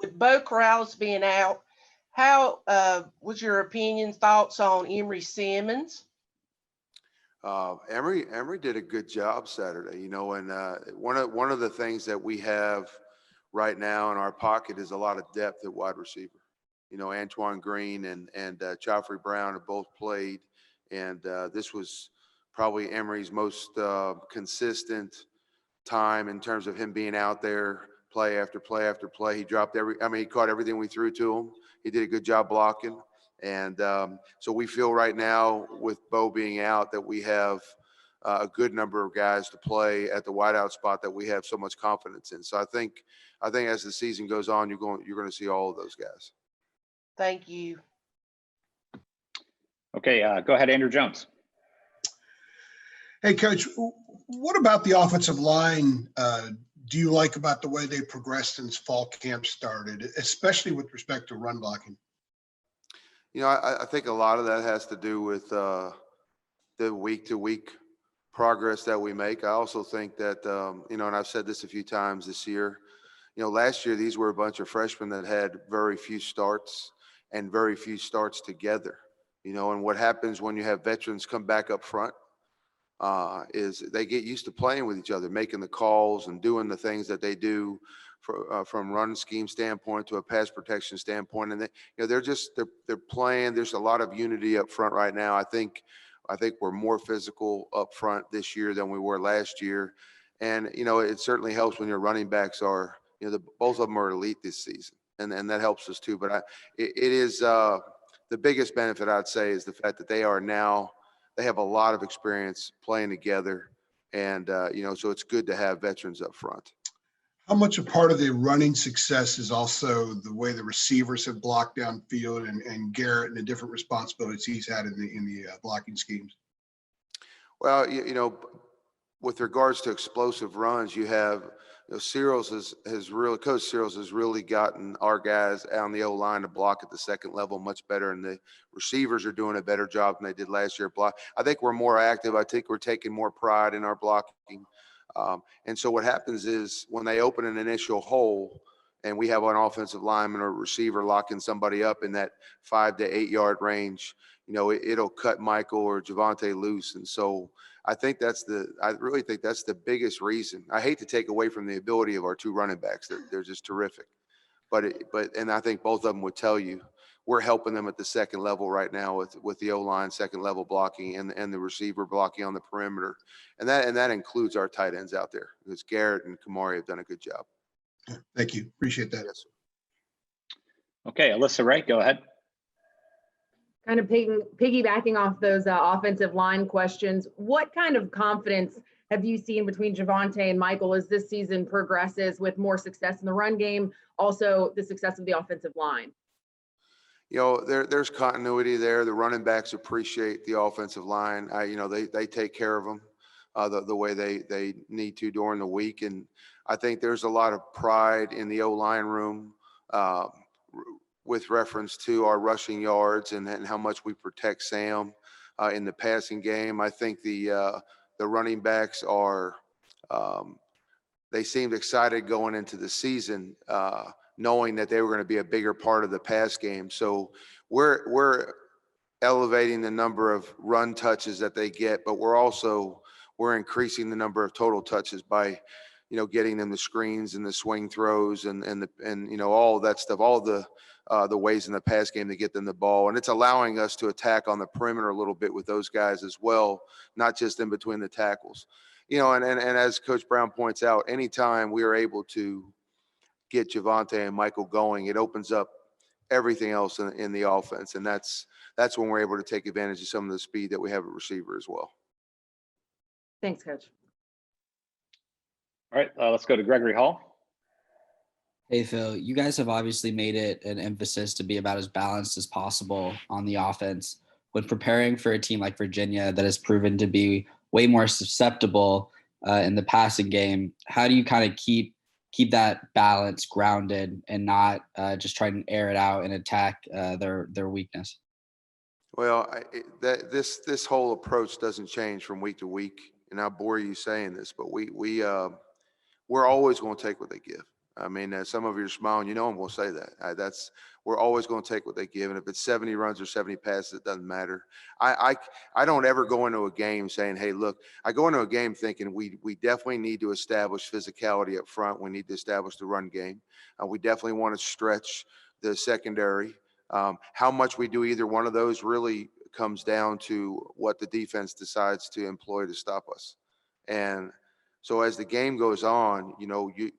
with Bo Krause being out, how was your opinion, thoughts on Emery Simmons? Emery did a good job Saturday, and one of the things that we have right now in our pocket is a lot of depth at wide receiver. Antoine Green and Joffrey Brown have both played, and this was probably Emery's most consistent time in terms of him being out there play after play after play. He caught everything we threw to him. He did a good job blocking. And so we feel right now with Bo being out that we have a good number of guys to play at the wideout spot that we have so much confidence in. So I think as the season goes on, you're going to see all of those guys. Thank you. Okay, go ahead, Andrew Jones. Hey, Coach, what about the offensive line do you like about the way they progressed since fall camp started, especially with respect to run blocking? I think a lot of that has to do with the week-to-week progress that we make. I also think that, and I've said this a few times this year, last year these were a bunch of freshmen that had very few starts and very few starts together. And what happens when you have veterans come back up front is they get used to playing with each other, making the calls and doing the things that they do from run scheme standpoint to a pass protection standpoint. And they're playing. There's a lot of unity up front right now. I think we're more physical up front this year than we were last year. And, it certainly helps when your running backs are, both of them are elite this season. And that helps us too. But it is the biggest benefit I'd say is the fact that they have a lot of experience playing together. And, so it's good to have veterans up front. How much a part of the running success is also the way the receivers have blocked downfield and Garrett and the different responsibilities he's had in the blocking schemes? Well, with regards to explosive runs, you have Coach Searles has really gotten our guys on the O-line to block at the second level much better, and the receivers are doing a better job than they did last year. I think we're more active. I think we're taking more pride in our blocking. And so what happens is when they open an initial hole and we have an offensive lineman or receiver locking somebody up in that 5 to 8 yard range, it'll cut Michael or Javonte loose. And so I really think that's the biggest reason. I hate to take away from the ability of our two running backs. They're just terrific. And I think both of them would tell you we're helping them at the second level right now with the O-line second level blocking and the receiver blocking on the perimeter. And that includes our tight ends out there because Garrett and Kamari have done a good job. Thank you. Appreciate that. Yes. Okay, Alyssa Wright, go ahead. Kind of piggybacking off those offensive line questions, what kind of confidence have you seen between Javonte and Michael as this season progresses with more success in the run game, also the success of the offensive line? There's continuity there. The running backs appreciate the offensive line. They take care of them the way they need to during the week. And I think there's a lot of pride in the O-line room with reference to our rushing yards and how much we protect Sam in the passing game. I think the running backs they seemed excited going into the season, knowing that they were going to be a bigger part of the pass game. So we're elevating the number of run touches that they get, but we're increasing the number of total touches by, getting them the screens and the swing throws and all of that stuff, all the ways in the pass game to get them the ball. And it's allowing us to attack on the perimeter a little bit with those guys as well, not just in between the tackles. And as Coach Brown points out, anytime we are able to get Javonte and Michael going, it opens up everything else in the offense. And that's when we're able to take advantage of some of the speed that we have at receiver as well. Thanks, Coach. All right, let's go to Gregory Hall. Hey, Phil, you guys have obviously made it an emphasis to be about as balanced as possible on the offense. When preparing for a team like Virginia that has proven to be way more susceptible in the passing game, how do you kind of keep that balance grounded and not just try and air it out and attack their weakness? Well, this whole approach doesn't change from week to week, and I bore you saying this, but we're always going to take what they give. I mean, some of you are smiling, you know I'm going to say that. We're always going to take what they give. And if it's 70 runs or 70 passes, it doesn't matter. I don't ever go into a game saying, hey, look, I go into a game thinking we definitely need to establish physicality up front. We need to establish the run game. We definitely want to stretch the secondary. How much we do either one of those really comes down to what the defense decides to employ to stop us. And so as the game goes on, you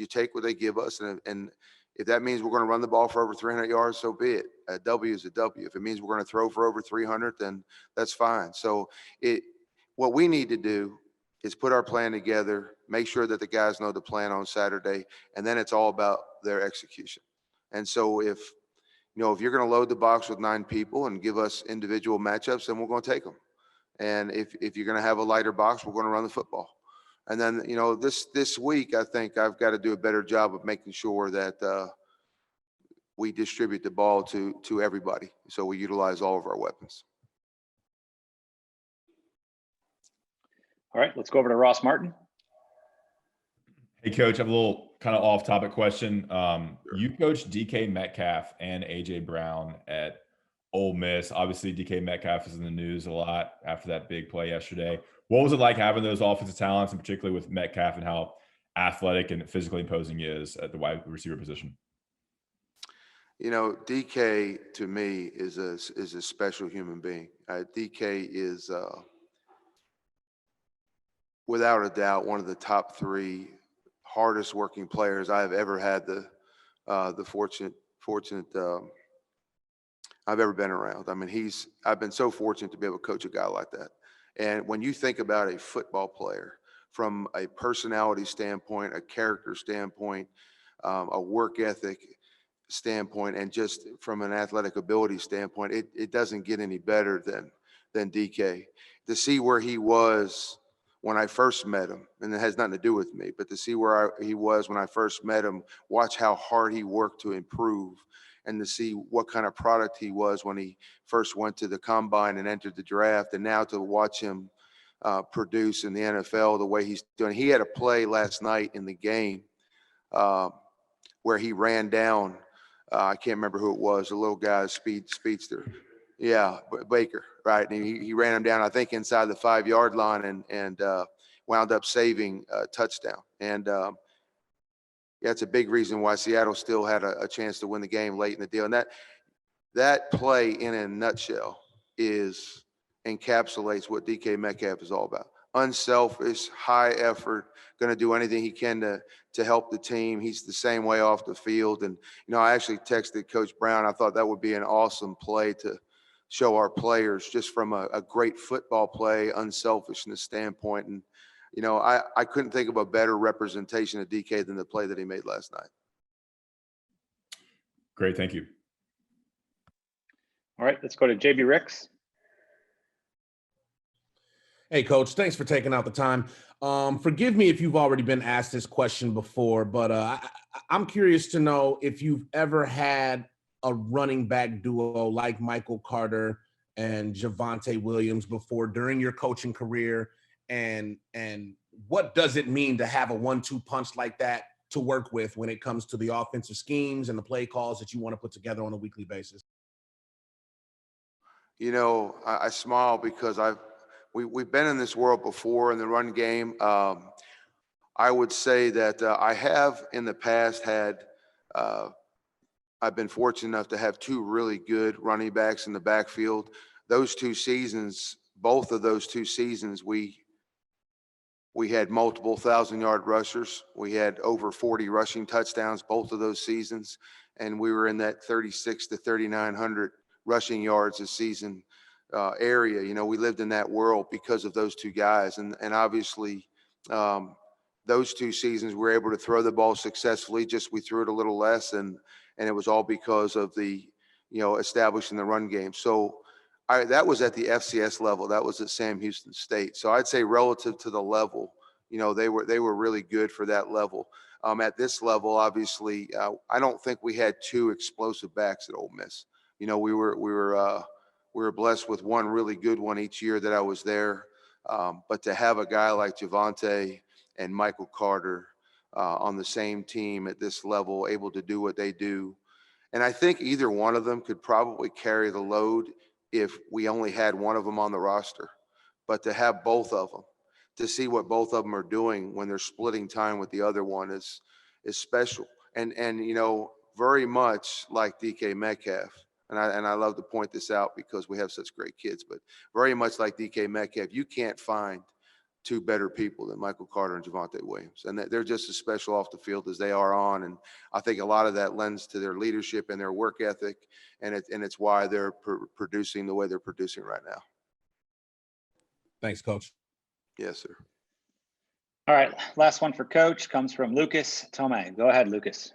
take what they give us, and if that means we're going to run the ball for over 300 yards, so be it. A W is a W. If it means we're going to throw for over 300, then that's fine. So what we need to do is put our plan together, make sure that the guys know the plan on Saturday, and then it's all about their execution. And so if you're going to load the box with 9 people and give us individual matchups, then we're going to take them. And if you're going to have a lighter box, we're going to run the football. And then, this week, I think I've got to do a better job of making sure that we distribute the ball to everybody. So we utilize all of our weapons. All right, let's go over to Ross Martin. Hey, Coach, I have a little kind of off-topic question. You coached DK Metcalf and AJ Brown at Ole Miss. Obviously, DK Metcalf is in the news a lot after that big play yesterday. What was it like having those offensive talents, and particularly with Metcalf and how athletic and physically imposing he is at the wide receiver position? DK to me is a special human being. DK is without a doubt one of the top 3 hardest working players I have ever had the fortunate I've ever been around. I mean, I've been so fortunate to be able to coach a guy like that. And when you think about a football player from a personality standpoint, a character standpoint, a work ethic standpoint, and just from an athletic ability standpoint, it doesn't get any better than DK. To see where he was when I first met him, and it has nothing to do with me, but to see where he was when I first met him, watch how hard he worked to improve, and to see what kind of product he was when he first went to the combine and entered the draft, and now to watch him produce in the NFL the way he's doing. He had a play last night in the game where he ran down, I can't remember who it was, the little guy, speedster. Yeah, Baker, right? And he ran him down, I think, inside the 5-yard line and wound up saving a touchdown. And yeah, it's a big reason why Seattle still had a chance to win the game late in the deal. And that play in a nutshell encapsulates what DK Metcalf is all about. Unselfish, high effort, going to do anything he can to help the team. He's the same way off the field. And, I actually texted Coach Brown. I thought that would be an awesome play to show our players just from a great football play, unselfishness standpoint. And, I couldn't think of a better representation of DK than the play that he made last night. Great. Thank you. All right, let's go to JB Ricks. Hey, Coach, thanks for taking out the time. Forgive me if you've already been asked this question before, but I'm curious to know if you've ever had a running back duo like Michael Carter and Javonte Williams before during your coaching career, and what does it mean to have a 1-2 punch like that to work with when it comes to the offensive schemes and the play calls that you want to put together on a weekly basis? I smile because we've been in this world before in the run game. I would say that I have in the past had I've been fortunate enough to have 2 really good running backs in the backfield. Those 2 seasons, both of those 2 seasons, we had multiple 1,000-yard rushers. We had over 40 rushing touchdowns both of those seasons, and we were in that 3,600 to 3,900 rushing yards a season area. We lived in that world because of those 2 guys, and obviously those 2 seasons we were able to throw the ball successfully. Just we threw it a little less, and it was all because of the establishing the run game. So that was at the FCS level. That was at Sam Houston State. So I'd say relative to the level, they were really good for that level. At this level, obviously, I don't think we had 2 explosive backs at Ole Miss. We were blessed with one really good one each year that I was there. But to have a guy like Javonte and Michael Carter, on the same team at this level, able to do what they do. And I think either one of them could probably carry the load if we only had one of them on the roster. But to have both of them, to see what both of them are doing when they're splitting time with the other one is special. And very much like DK Metcalf. And I love to point this out because we have such great kids, but very much like DK Metcalf, you can't find two better people than Michael Carter and Javonte Williams. And they're just as special off the field as they are on. And I think a lot of that lends to their leadership and their work ethic. And it's why they're producing the way they're producing right now. Thanks, Coach. Yes, sir. All right, last one for Coach comes from Lucas Tomei. Go ahead, Lucas.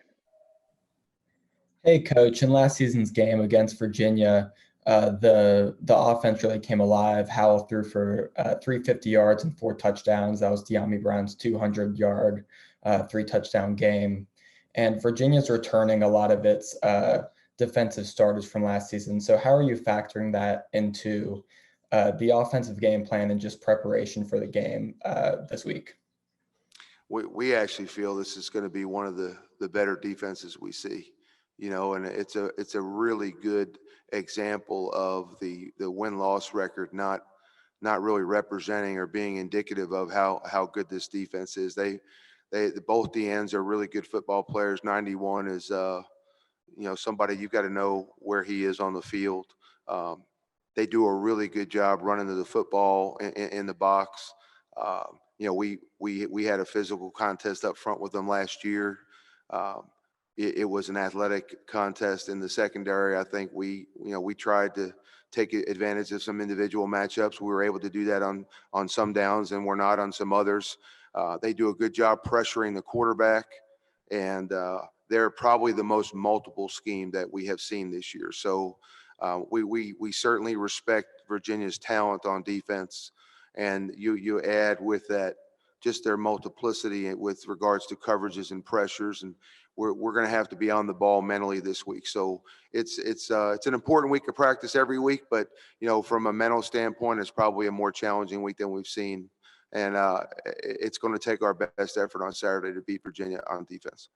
Hey, Coach. In last season's game against Virginia, the offense really came alive. Howell threw for 350 yards and 4 touchdowns. That was De'Ami Brown's 200-yard, 3-touchdown game. And Virginia's returning a lot of its defensive starters from last season. So how are you factoring that into the offensive game plan and just preparation for the game this week? We actually feel this is going to be one of the better defenses we see. And it's a really good example of the win-loss record not really representing or being indicative of how good this defense is. They both the ends are really good football players. 91 is somebody you've got to know where he is on the field. They do a really good job running to the football in the box. We had a physical contest up front with them last year. It was an athletic contest in the secondary. I think we tried to take advantage of some individual matchups. We were able to do that on some downs, and we're not on some others. They do a good job pressuring the quarterback, and they're probably the most multiple scheme that we have seen this year. So we certainly respect Virginia's talent on defense, and you add with that just their multiplicity with regards to coverages and pressures, and we're going to have to be on the ball mentally this week. So it's an important week of practice every week, but from a mental standpoint, it's probably a more challenging week than we've seen, and it's going to take our best effort on Saturday to beat Virginia on defense.